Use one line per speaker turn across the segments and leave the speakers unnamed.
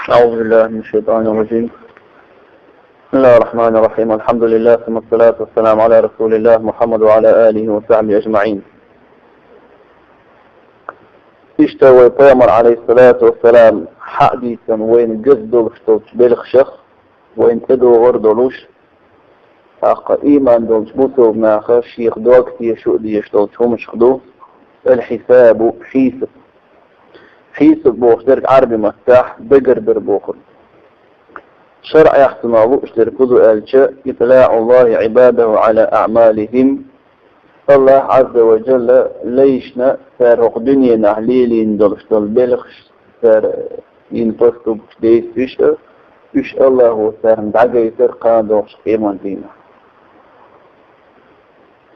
أعوذ بالله من الشيطان الرجيم. بسم الله الرحمن الرحيم. الحمد لله ثم الصلاة والسلام على رسول الله محمد وعلى آله وصحبه أجمعين. اشتوى بيامر عليه الصلاة والسلام حديثا وين قصدوا بشتوش بالخشخ وين تدو غردولوش حق إيمان دولش بوسو بناخر شيخ دوكتي يشوء دي يشتوش هم شخدو الحساب حيسب بوخ درك عربي مفتاح بقردر بوخر شرع يحتمالو اشتركوذو الشاء إطلاع الله عباده على أعمالهم. الله عز وجل ليشنا سارق دنيا نحليلين دلشتل بلخش سار ينطفتو بشديس فيش الله هو سارم دعقا يسر قادوش قيمان دينا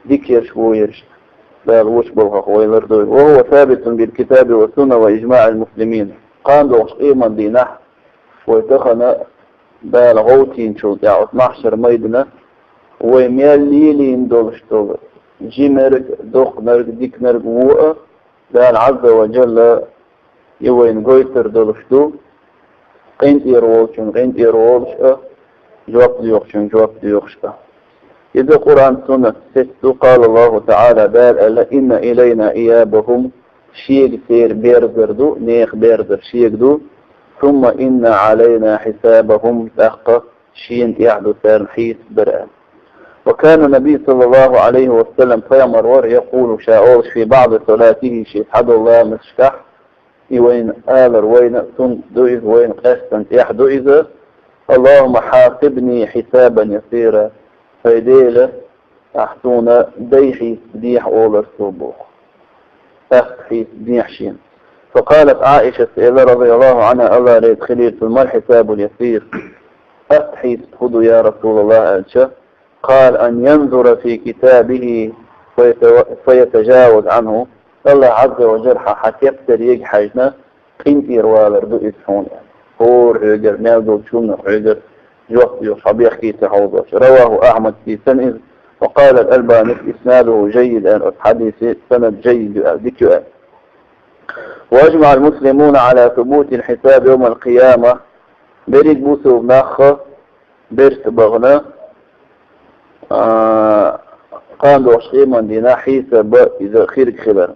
ديك يرشبو يرش بالوش بالغخ ويلردوي وهو ثابت بالكتاب والسنة وإجماع المسلمين. قادوش قيمان دينا ويتخنا بالغوتين شو دعوت محشر ميدنا ويميال ليلين دولشتل جيمرك دوخنرك ديكنرك ووء دال عز وجل يوين قويتر دولشتو قينت يرولش جواب ديوخش إذا قرآن سنة ستو قال الله تعالى بال ألا إن إلينا إيابهم شيك سير بيرزردو نيخ بيرزر شيك دو ثم إن علينا حسابهم تحقق شين يعدو سار حيث برآن. وكان النبي صلى الله عليه وسلم فيمرور يقول شاءوش في بعض صلاته شيء حد الله مشكح وين آلر وين تندوئذ وين قستنت يحدو إذا اللهم حاسبني حسابا يسيرا فيديله أحتونا ديحي ديح أولر سوبوخ أحتحي ديح شين. فقالت عائشة إذا رضي الله عنها الله ريد خليل في المال حساب اليسير أحتحي تخذوا يا رسول الله أنشا قال أن ينظر في كتابه فيتجاوز عنه. الله عز وجل حكيبتر يجحجنا قنتير والردو إسحون هور عجر نازل شون عجر جوخ يصحب يحكي تحوضش. رواه أحمد في سنة وقال الألباني إسناده جيد أن حديث سند جيد ذكر. وأجمع المسلمون على ثبوت الحساب يوم القيامة بريد بوسو بناخ برس بغنا قالوا شيما دينا حساب إذا خيرك خبر.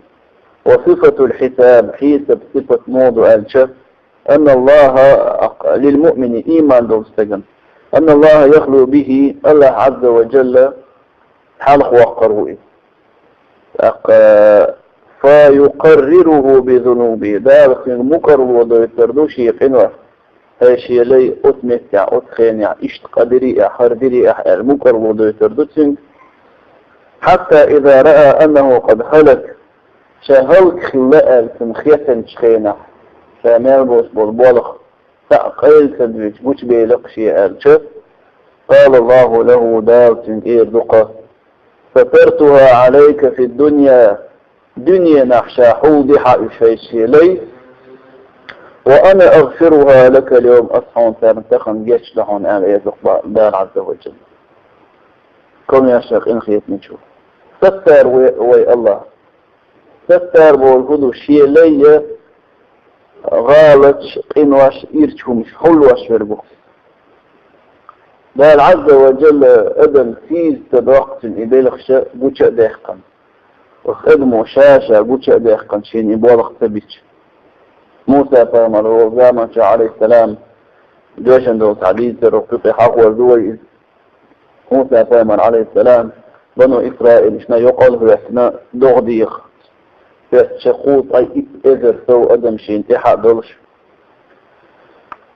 وصفة الحساب حساب صفة موضوع الشف أن الله للمؤمن إيمان دوستجن أن الله يخلو به الله عز وجل حلق وقره فيقرره بذنوبه دارك المكر وضيتردوش يقنوه هاشي لي أتمتع أتخينع إشت قدري حردري المكر وضيتردوش حتى إذا رأى أنه قد هلك شهلك خلاء الفنخية شخينة شامل بوس بالبالغ تأقيل سدوش بوش بيلق شيء الشف قال الله له دارتن إيردقة فترتها عليك في الدنيا دنيا نحشى حوضح إشيشي لي وأنا أغفرها لك اليوم أصحون ترنتخن جيش لحون آل يزق دار عز وجل. كم يا شيخ إن خيط نشوف ستار وي الله ستار بولهدو شيء لي غالتش قنواش إيرتشومش حلوش فربو دار عز وجل أدم فيز تدوقت إبالغش بوشأ داخقا وخدموا شاشة بوشأ داخقا شين إبالغ تبيش. موسى فامر وزاما عليه السلام جوشن دو تعديد الرقيق حق والدوي موسى فامر عليه السلام بنو إسرائيل شنا يقال هو احنا دغديخ شقوط أي إذر سو أدم شين تحق دلش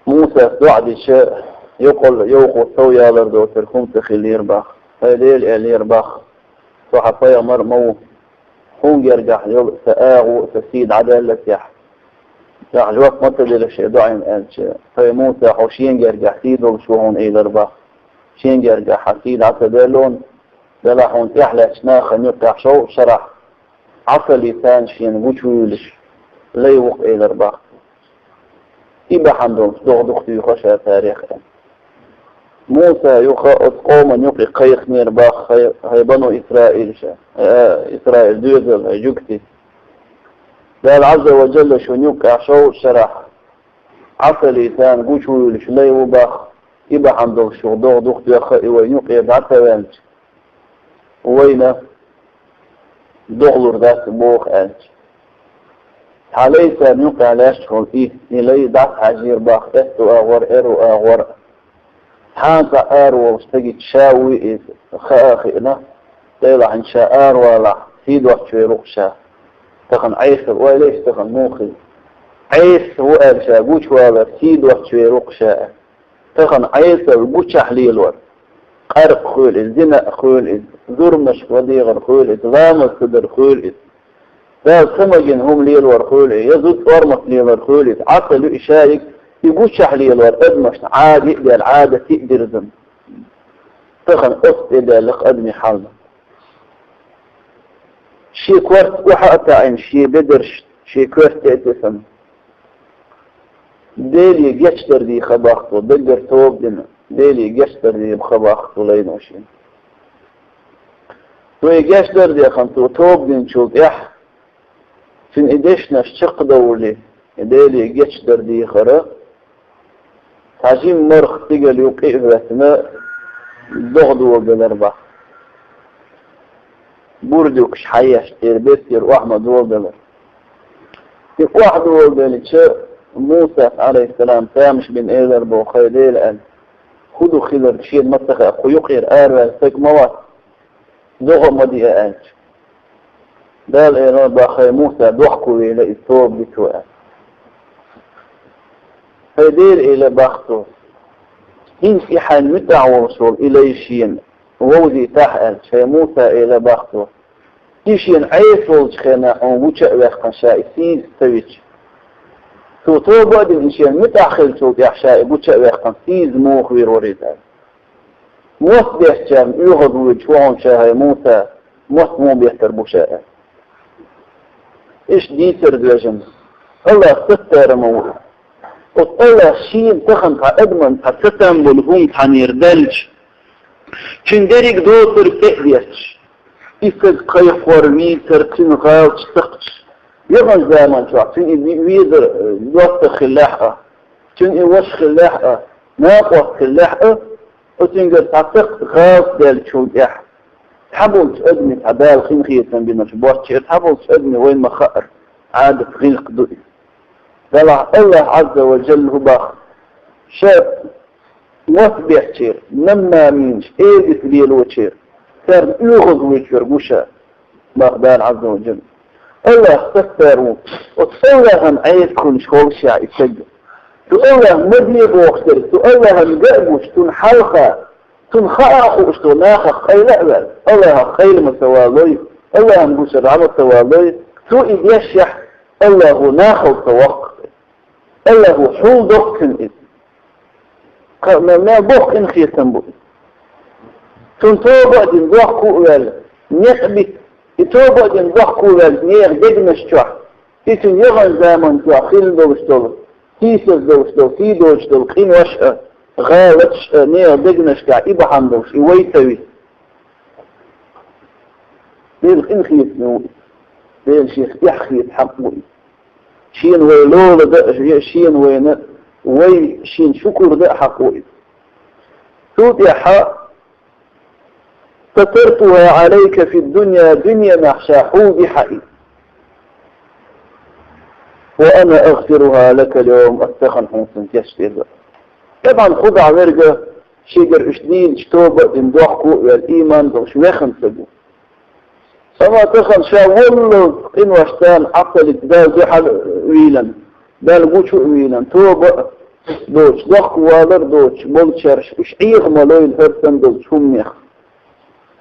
موسى دعد الشاء يقول يوقو سو يالر دو تركم تخيل يربخ هيديل إل يربخ صحفايا مرمو هون يرجع يوم سآغو تسيد عدالة يح يعني وقت ما تدل الشيء دعين قالش فيموت حوشين يرجع سيدو شو هون ايه دربا شين يرجع حسيد عتدالون دلحون احلى شناخ نيوتح شو شرح عصا لسان شين وشويلش لي وق ايه دربا إبا حمدون دغدغتي يخشى تاريخ موسى يخاط قوما يقي قيخ نيرباخ هيبنو إسرائيل إسرائيل دوزل جوكتي قال عز وجل شنوك أعشو شرح عقلي ثان قوشو لشلي وباخ يبقى عنده شو دوغ يخي وينوقي بعثة وانت وين دغلر ذات بوخ انت حالي ثان يوقع لاشتغل إيه إلي دعت عجير باخ إستو أغور إرو أغور حانتا أرو وستجي تشاوي إيه خاخئنا طيلا عن شاء ولا سيد وقت شوي رقشا تخن عيسر وليش تخن موخي عيس هو أرشا قوش ولا سيد وقت شوي رقشا تخن عيسر قوش حليل ور قرق خول الزنا خول ظرمش وديغر خول ظلام الصدر خول ذا سمجن هم ليل ور خول يزود ورمت ليل ور خول عقل إشارك يقوش حليل ور أدمش عادي بالعادة تقدر ذنب تخن أصد إذا لق أدمي حالنا شي كورت وحقتا عين شي بدرش شي كورت اتسم ديلي جشتر دي خباختو دقر توب دينا ديلي جشتر دي بخباختو لينوشين توي جشتر دي خمتو توب دين شوك اح فين ادشنا شق دولي ديلي جشتر دي خرا عجيم مرخ تقل يوقئ ذاتنا ضغدو وقلربا بوردوك شحيش تربيتير واحمد وقلر واحد وقلر موسى عليه السلام تامش بن إيلر بوخيليل قال خدو خيلر شيد متخي أخو يقير آروا سيك موات دوغ مدي أنج دال إيلر باخي موسى دوحكو إلى الثوب بتوأ فيدير إلى باختو إن في حال متع ورسول إلى شين ووزي تحقل شي موسى إلى باختو يشين عيسول خنا ووجه ويخن شائسين سويتش تو بعد الإنسان متأخر تو بيحشاء ووجه ويخن سيز موخ ويروريزال موس بيحجم يغض وجهون شاهي موسى موس مو بيحتر بوشاء إيش دي تردوجن الله ستر موت الله شين تخن فأدمن فستم بالهون تنيردلج چندريك دوتر تأذيش إفز قيق ورمي تركين غاوش تقش يغن زمان شو عشان يويدر دوت خلاحة چن يوش خلاحة ناقوة خلاحة وتنقر تعتق غاوش دال شو يح تحبول تأدمي تعبال خين خيطا بينا شبوات شير تحبول تأدمي وين مخائر عادة غيق دوئي دلع الله عز وجل هو باخ شاب وثبع شير نما مينش ايدت ليل وشير صار يغض ويشير مشا باخدان عز وجل الله اختفر وتصورهم عيد كل شغل شاعي سجل تقوله مدلي بوختر تقوله مقابوش تنحلقه تنخاقوش تناخق اي لعبال الله خير متوالي الله مبوشر على التوالي سوء يشح الله ناخذ توقف الله حول دقن إذ ما بوخ إن خيطان بوئ تنتوبة دين ضحكو ويال نقبت يتوبة دين ضحكو ويال نيغ دقنش جوح تيسن يغن زامن جوح خيل دوشتول تيسس دوشتول تي دوشتول خين وشأ غالتش نيغ دقنش جوح إبحان دوش إويتوي ديل إن خيطان ديل شيخ يحخيط حق بوئ شين ويلول ده شين وين وي شين شكر ده حقوقي سوت يا حق سترتها عليك في الدنيا دنيا محشاحو بحقي وأنا أغفرها لك اليوم أستخن حنسن كشتير طبعا خد عمرقة شجر اشدين اشتوبة دمدوحكو والإيمان دوش ويخن سبو فما تخن شاولو إن واشتان عقلت دا زحل ويلا دا البوشو ويلا توبة دوش دخ والر دوش بولشرش وش عيغ ملوي الهرسن دوش هميخ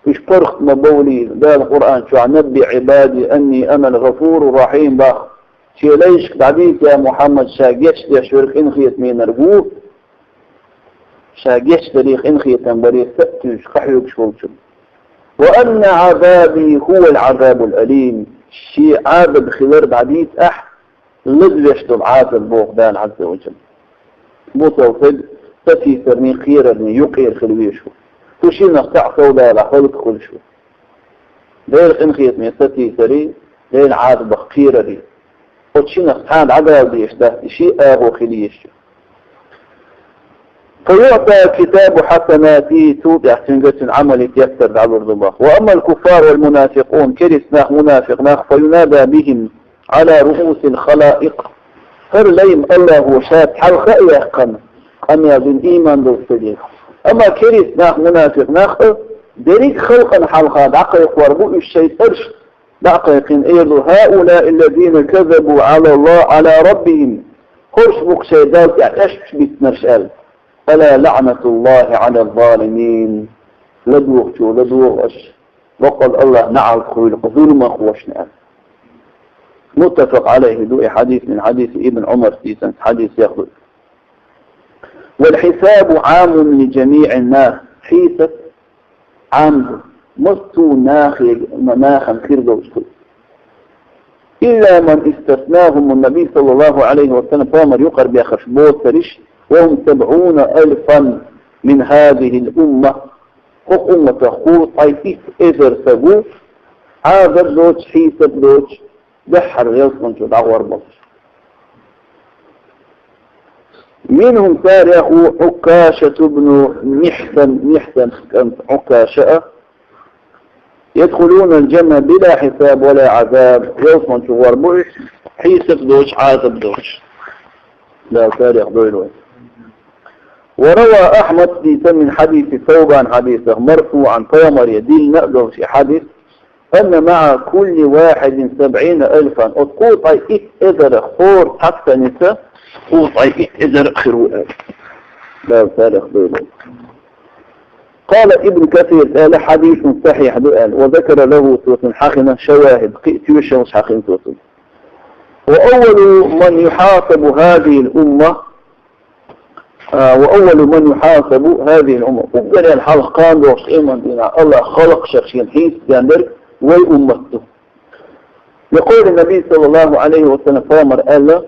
وش فرخ مبولي دا القرآن شو نبي عبادي أني أنا الغفور الرحيم باخ شي ليش بعديك يا محمد شاقيش دا شورك إنخيت مين أرقوه شاقيش تاريخ إنخيت تنبريخ تأتيش قحيوك شولشم وأن عذابي هو العذاب الأليم شيء عابد خلال بعديد لذلش تبعات البوغدان عز وجل بوصوفد تفي فرني خيرني يقير خلويشو توشي نقطع صودا لحولك خلشو دير انخيط من ستي سري دير عاد بخيرني وتشي نقطعان عذاب ديش ده شيء آغو خليشو فيعطى كتاب حسناته توضع احسن عمل يتيسر دعوة الله. وأما الكفار والمنافقون كرس ناخ منافق ناخ فينادى بهم على رؤوس الخلائق فرليم الله وشات حلقة يحقن أن يظن إيمان دو السجيق. أما كرس ناخ منافق ناخ دريك خلقا حلقة دعقيق وربوء الشيء أرش دعقيق إيضو هؤلاء الذين كذبوا على الله على ربهم خرش بك شيدات يعتشت بسنرشال ألا لعنة الله على الظالمين لدوغ شو لدوغ أش وقال الله نعل خلق ظلم خوشنا متفق عليه دوء حديث من حديث ابن عمر سيسن حديث يخذ. والحساب عام لجميع الناس حيث عام مستو مناخا خير إلا من استثناهم النبي صلى الله عليه وسلم فامر يقر بأخش بوت فريش وهم 70,000 من هذه الأمة أمة خوط عيسيس إذر سبوف عاذر لوش حيسب لوش بحر يصنع شو دعوار بصر. منهم تاريخ عكاشة بن محسن كانت عكاشة يدخلون الجنة بلا حساب ولا عذاب يصنع شو وربوش حيسب لوش عاذب لوش لا تاريخ دويلوين. وروى أحمد في من حديث ثوبان حديثه مرفوعا فيمر يدين نقله في حديث أن مع كل واحد 70,000 أتقوط إذر خور حتى نساء قوط إذر خروء لا تاريخ دويلوين. قال ابن كثير قال حديث صحيح قال وذكر له توسن حقنا شواهد قئت مش حقين توسن. وأول من يحاسب هذه الأمة أقل الحلقان دوش إيمان دينا الله خلق شخصين حيث جاندر وأمته. يقول النبي صلى الله عليه وسلم فامر قال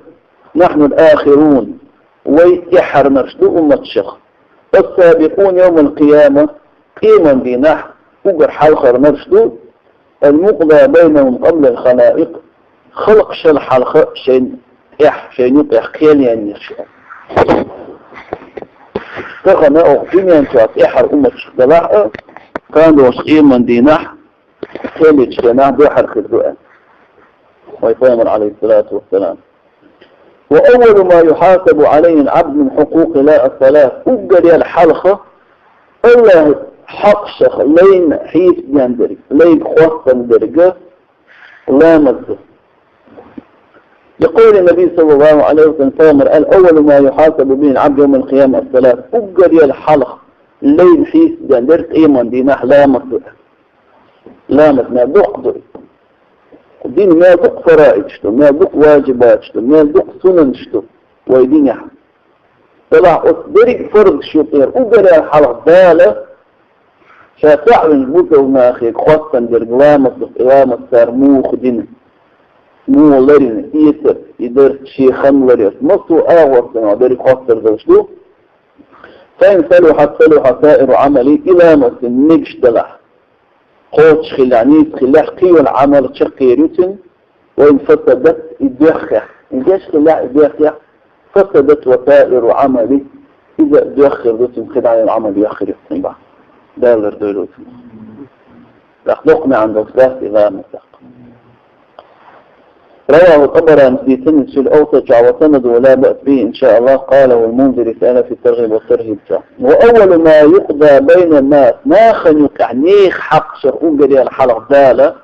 نحن الآخرون ويحر نرشدو أمة الشخص السابقون يوم القيامة إيمان دينا أقل حلقة نرشدو المقضى بينهم قبل الخلائق خلق شل حلقة شين يطيح قيالي أن يشاء تخنا أغفيني أن تأحر أمة الشخص كان دوش إيمان ديناح كالي تشتناح دوحر خلقاء ويفامر عليه الصلاة والسلام. وأول ما يحاسب عليه العبد من حقوق لا الصلاة أقل الحلقة الله حق شخ لين حيث يندرك لين خواصا درجة لا مزه. يقول النبي صلى الله عليه وسلم فامر الأول ما يحاسب به العبد يوم القيامة الصلاة أقل الحلقة لين حيث يندرك إيمان ديناح لا مزه لا مزه ما دق الدين ما دق فرائج ما دق واجبات ما دق سنن ويدين يحب طلع أصدرك فرض شطير أقل الحلقة بالة شاسع من بوته وما أخي خاصة درج لا مصدق لا مصدر مو خدين مو لرين يسر يدر شيء خم لريس مصو أغوص لنا درج خاصة زوجته فإن صلح سائر عملي إلى مصد نجش دلح قوتش خلعنيس خلاح قيو العمل شقي ريتن وإن فسدت إدخح إن جاش خلاح إدخح فسدت وسائر عملي إذا إدخر ريتن خلع العمل يأخر يحسن بعض دالر دولوت لأخذقنا عن دوسلاس إلى مساق. رواه الطبراني في سند في الأوسط وسند ولا بأس به إن شاء الله قاله المنذر رسالة في الترغيب والترهيب. وأول ما يقضى بين الناس ناخ يقع نيخ حق شرقون قليل الحلق دالة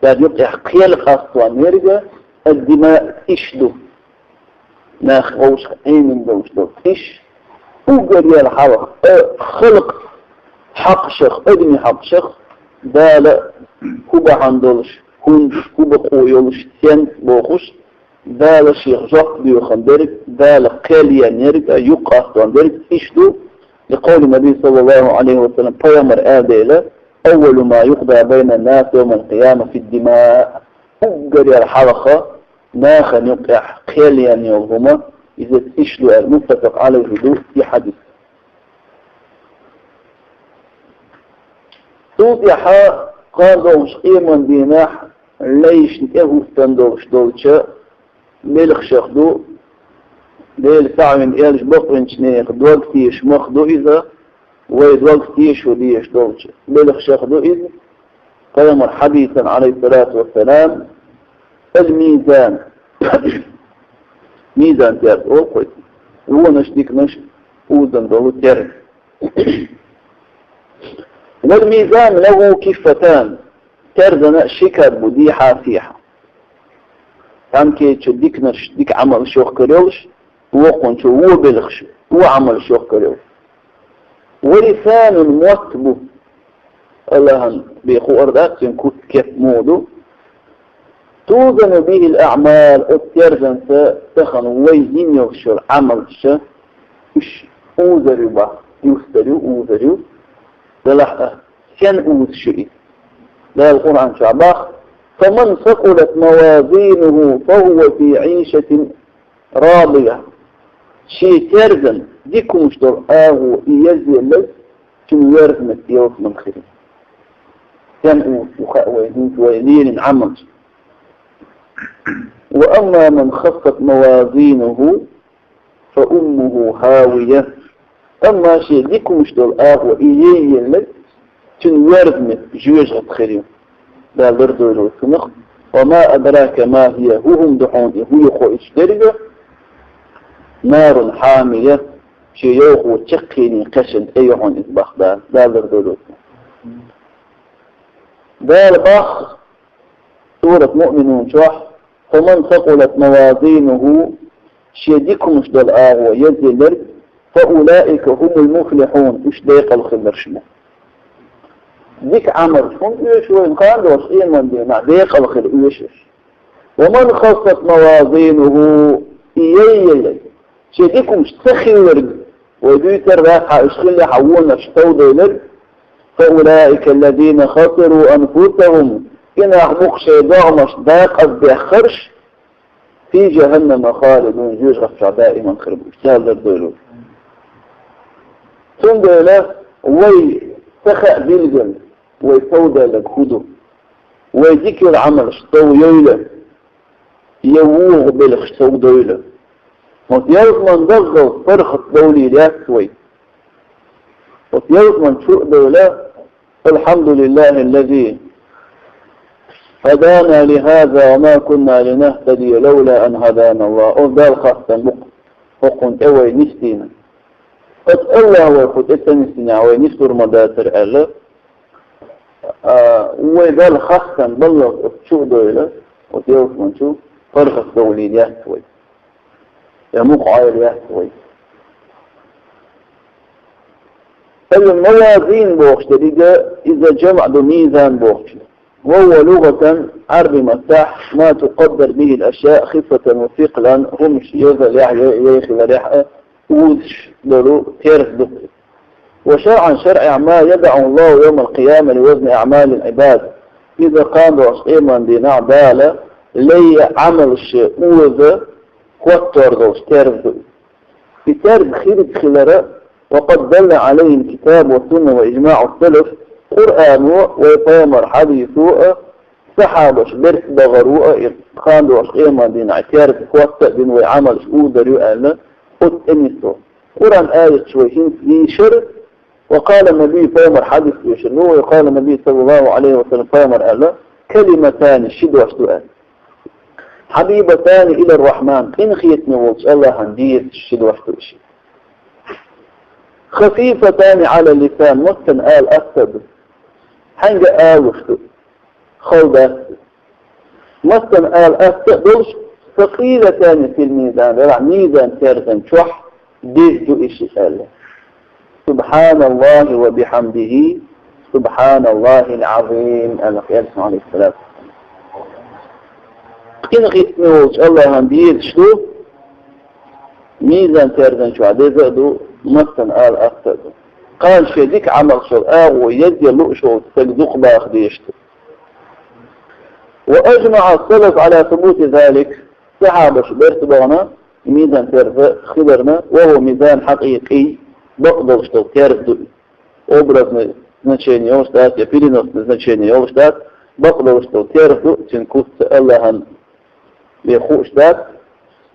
يعني يقع قيل خاصة نرجع الدماء إشدو ناخ غوش من دوشدو إش وقليل الحلق خلق حق شخص ادمي حق شخص دالة كوبا عندولش كوبا قويولش سين بوخش دالة شيخ جاق بيوخندرك دالة قاليا نرجع يقع عندرك إشدو لقول النبي صلى الله عليه وسلم فيامر آديلة أول ما يقضى بين الناس يوم القيامة في الدماء أقري الحلقة ناخا يقع قاليا يوهما إذا إشدو المتفق على الهدوء في حديث صوت يحا قاضوش إيمان ديناح ليش نتهو استندوش دولشا ملخ شخدو ديل تعمل إيش بقرنش نيق دوقتيش مخدو إذا ويدوقتيش وديش دولش بلخ شخدو إذا قيمر حديثا عليه الصلاة والسلام الميزان ميزان تيرد أوقت هو نشتك نش أوزن دولو تيرد والميزان له كفتان تردنا شكر بديحة فيها هم كي تشديك نش ديك عمل شوخ كريوش وقن شو هو بلغش هو عمل شوخ كريوش ولسان موتبه الله بيخو أردات ينكوت كيف مودو توزن به الأعمال التردن ستخن ويهين يغشر عمل شا إش أوزري با يستريو أوزريو دلح كان أوز شيء لا القرآن شعباخ فمن ثقلت موازينه فهو في عيشة راضية شيء تردن ديكم مشتر آهو إيزي اللي كم يرزمت يوف من خير كان أوز وخأوين ويدين عمل وأما من خفت موازينه فأمه هاوية أما شيء ديكم مشتر آهو إيزي اللي كم يرزمت جوج أتخيرين لا بردو له سنخ وما أدراك ما هي هم دحون هو يخو اشترقه نار حامية شي يوخو تشقيني قشن ايهون إسباخ لا بردو له دار باخ سورة مؤمنون شوح فمن ثقلت موازينه شي ديكم مش دل آغو يزي لرد فأولئك هم المفلحون اش ديق الخبر شما ديك عمر شون ايش وين قال دوش ايه من دي مع ديق الخير ايش ومن خصت موازينه ايي شي ديكم اشتخي ورد وديتر راحة اشخلي حولنا اشتوضي لرد فأولئك الذين خسروا أنفسهم إن أحمق شيطانش داق بيخرش في جهنم خالدون جوج غفع دائما خربوا اشتهل لردولو ثم دولة وي تخأ بالجن ويسودى لكهدو ويذكر عمل شطو يولا يووغ بلخ شطو دولا وتيارك من دغل فرخة دولي ليكسوي وتيارك من شوء دولا الحمد لله الذي هدانا لهذا وما كنا لنهتدي لولا أن هدانا الله أفضل خاصة وقن اوي نستينا الله ويخد اتنستينا وينستر مداتر الله ويقال خاصة بالله شو دوله وتيوف من شو فرخ دولي يحتوي يموق عائل يحتوي الموازين بوخش تلقى إذا جمع ميزان بوخش وهو لغة عربي مفتاح ما تقدر به الأشياء خفة وثقلا هم يذل يخل ريحة وذش دولو تيرف دقل وشرعا شرع ما يدع الله يوم القيامة لوزن أعمال العباد إذا قام بأصيما دينا عبالة لي عمل الشيء وذا قوتر دوش تيرف دقل في تيرف خيرت خلراء وقد دل عليه الكتاب والسنة وإجماع السلف قرآن ويطامر حديثه سحابش برس بغروء خان دوش قيما دينا عتيارف قوتر دين وعمل شؤودر يؤلنا قد انسو قرآن آية شويشين في شر وقال النبي فامر حديث يشرنوه وقال النبي صلى الله عليه وسلم فامر قال كلمتان الشد واشتوان حبيبتان إلى الرحمن إن خيتني ووش الله هندير الشد واشتوشي خفيفتان على اللسان مستن آل أسد حنج آل وشتو خلدات مستن آل أسد دولش ثقيلتان في الميزان رع ميزان تيرتن شح ديزدو إشي الله سبحان الله وبحمده سبحان الله العظيم الأخيار عليه السلام إن غيثني ووش الله هندير شلو ميزان تيرتن شو عديزدو مستن آل أسد قال شديك عمل شو آغو يدي اللؤشو تسجدوق باخديشتو وأجمع السلف على ثبوت ذلك صحابة شبرت بغنا ميزان تيرف خبرنا وهو ميزان حقيقي بقدر شتو تيرف أبرز نتشيني يوشتات يفيلينوس نتشيني يوشتات بقدر شتو تيرف تنكوست الله بيخوشتات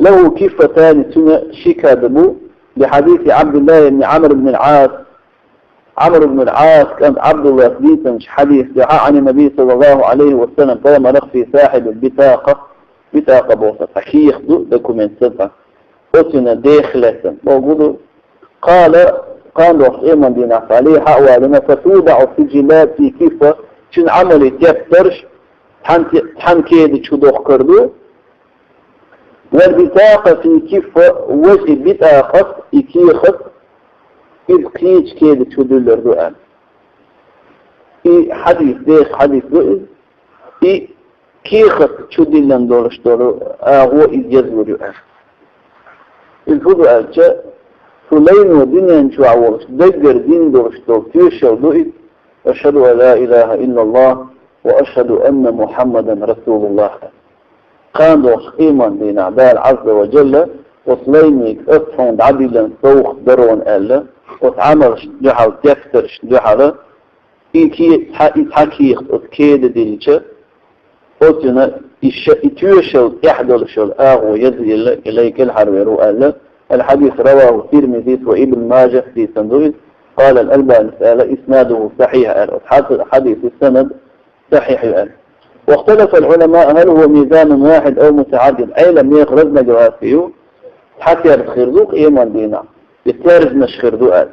له كفتان سنة شكادبو لحديث عبد الله بن عمرو بن العاص. عمرو بن العاص كان عبد الله حديثا حديث دعاء عن النبي صلى الله عليه وسلم فلما نخفي صاحب بطاقة بوسط حكيخ دوكومنت سلطة أتنا داخلة موجود قال وقت إيمان دينا عليه حوالنا فتودع في جلاب في كيفة شن عملي تفترش تحن كيد تشدوخ كردو والبطاقة في كيفة وجه بطاقة إكيخت إذ قيج كيد تشدو الردوان إي حديث ديخ حديث دو إي كيخت تشدو لن دولش دولو هو إذ يزور يؤخ الفضو ألجاء سلين ودنيا نشوع ورش دقر دين دولش دول تيرشو دوئت أشهد أن لا إله إلا الله وأشهد أن محمدا رسول الله قام دوش إيمان دين عبال عز وجل وصلينيك أصحون عدلا سوخ درون ألا وتعمل جحل تفترش جحل إيكي حكيخ أتكيد ديلش أتنا إتيوشل إحدلشل آغو يزي إليك الحرور ألا الحديث رواه الترمذي وابن ماجه في سندويد قال الألباني إسناده صحيح حديث السند صحيح الآن. واختلف العلماء هل هو ميزان واحد أو متعدد أي لم يخرجنا جواسيه حتى الخردوق إيمان دينا يتارز مش خردوقات.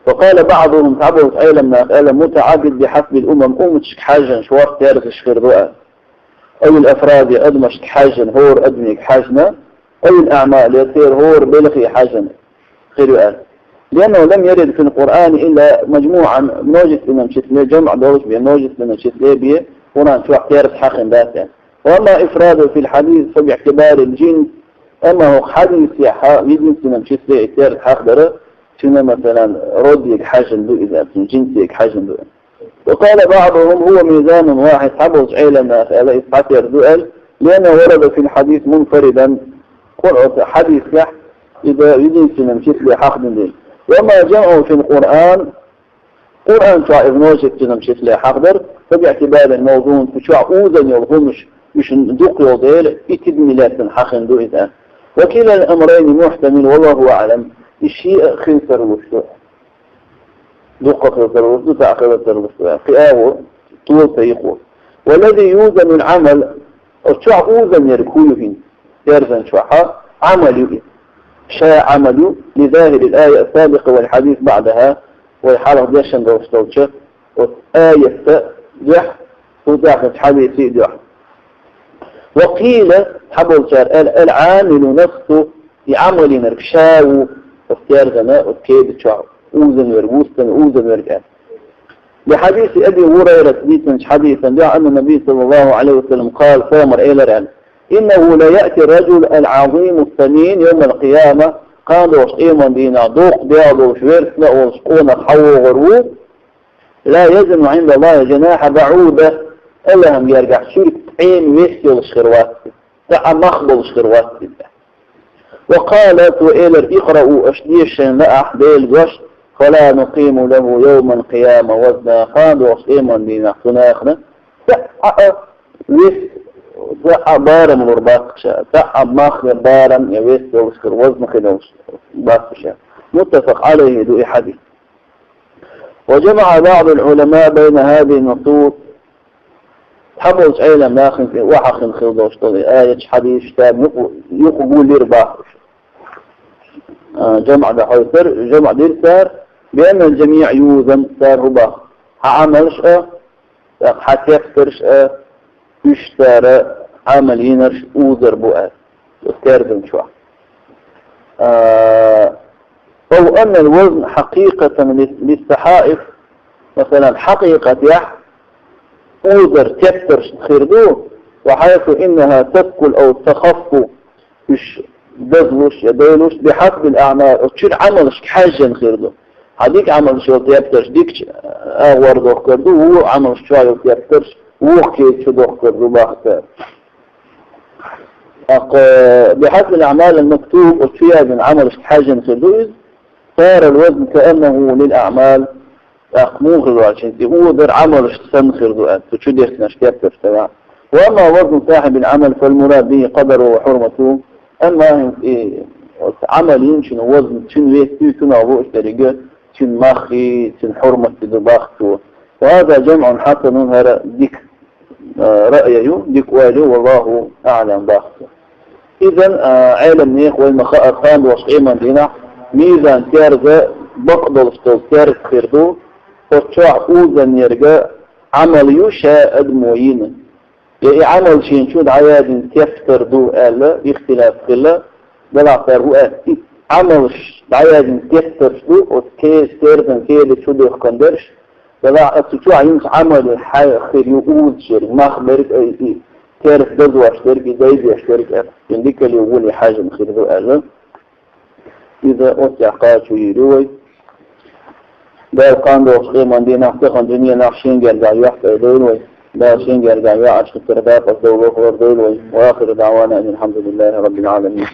وقال بعضهم تعبرت أي لما قال متعدد بحسب الأمم أمتش حاجا شوار تارز خردوقات أو الأفراد أدمش حاجا هور أدمك حاجنا أو الأعمال يصير هور بلغي حاجا خردوقات لأنه لم يرد في القرآن إلا مجموعا نوجد لنا مشتلية جمع دولش بيه نوجد لنا مشتلية بيه هنا شو اختيار حقن ذاته. وأما إفراده في الحديث فباعتبار الجنس أما هو حديث يجنس لنا مشتلية اختيار حق دره شنو مثلا رديك حاجة دو إذا في جنسيك حاجة دو. وقال بعضهم هو ميزان واحد حبوش عيلنا على إصحاح الدول لأنه ورد في الحديث منفردا قل حديث يح إذا يجنس لنا مشتلية حق دين. وما جاءوا في القرآن شعب نوجد تنمشيت لها حقدر فباعتبار الموضوع شعب أوزن يلغمش مش ندوق يوضيل يتبني لاتن حقن دو إذا وكلا الأمرين محتمل والله أعلم الشيء خنسر وشتو دوق خنسر وشتو تعقب الوشتو قياوه طول تيقوه والذي يوزن العمل الشعب أوزن يركوه يرزن شعها عمل يؤذن شاء عمله لظاهر الآية السابقة والحديث بعدها ويحرق ديشن دوستوشة وآية جح وداخل حديثي جح وقيل حبل شار العامل نفسه يعمل نركشاو واختيار غناء وكيد شعو أوزن ورغوستن أوزن ورقان لحديث أبي هريرة حديثا دعا أن النبي صلى الله عليه وسلم قال فامر إيلران إنه لا يأتي الرجل العظيم الثمين يوم القيامة قالوا إيمان دينا دوق ديادو شويرس لا وشقونا حو غروب لا يزن عند الله جناح بعودة إلا هم يرجع شرك عين ويسي الشخروات مخبل الشخروات وقالت وإيلر اقرأوا أشديشا لأح ديل جشت فلا نقيم له يوم القيامة وزنا قالوا إيمان دينا خناخنا ويس بارم الورباق شاء ماخذ بارم يويس وشكر وزن خلوش باق شاء متفق عليه ذو حديث. وجمع بعض العلماء بين هذه النصوص حبوش عيلا ماخن في وحخن خلوش طلي آية حديث تاب يقبول لرباق جمع دحوثر جمع ديرسار بأن الجميع يوزن سار رباق عملش حتى يفترش يشترى عمل ينرش أوزر بؤات وستارزن شوى أو أن الوزن حقيقة للصحائف مثلا حقيقة يح أوزر تفترش خردوه وحيث إنها تثقل أو تخف مش دزلوش يديلوش بحسب الأعمال وتشير عملش حاجة خردوه هديك عملش يفترش ديك أغوردوه خردوه هو عملش شوى يفترش وكيت شدوخ الرباختار بحسب الأعمال المكتوب وفيها من عمل حاجة خردوز صار الوزن كأنه للأعمال أقموغ الواشن تقودر عمل سن خردوات تشديخ نشكيب تشتغل. وأما وزن صاحب العمل فالمراد به قدره وحرمته أما عملين شنو وزن شنو ويستوي تنعبو اشتريقه شن مخي شن حرمة تدباخته. وهذا جمع حسن هذا ديك رأيه ديك واجه والله أعلم باخته. إذن عالم نيخ والمخاء خان وشقيما دينا ميزان تارجة بقدر اشتغل تارج خيردو وشوع اوزن يرجع عمل يشاء أدموين يعني عمل شين شود عياد تفتر دو ألا اختلاف كله بلا فرهو عمل عياد تفتر دو وكيس تردن كيلي شود يخندرش بلا أتشوع يمس عمل حي خير يؤوز شري ما خبرك أي تعرف دزو أشترك زايد يشترك ألا ينديك اللي يقولي حاجة من خير دو ألا إذا أتع قاتشو يروي دار قاندو وشقيما دينا احتقن دنيا ناقشين قرقا يحفى دولوي لا شين قرقا يعشق الترباق والدولوخ والدولوي وآخر دعوانا أن الحمد لله رب العالمين.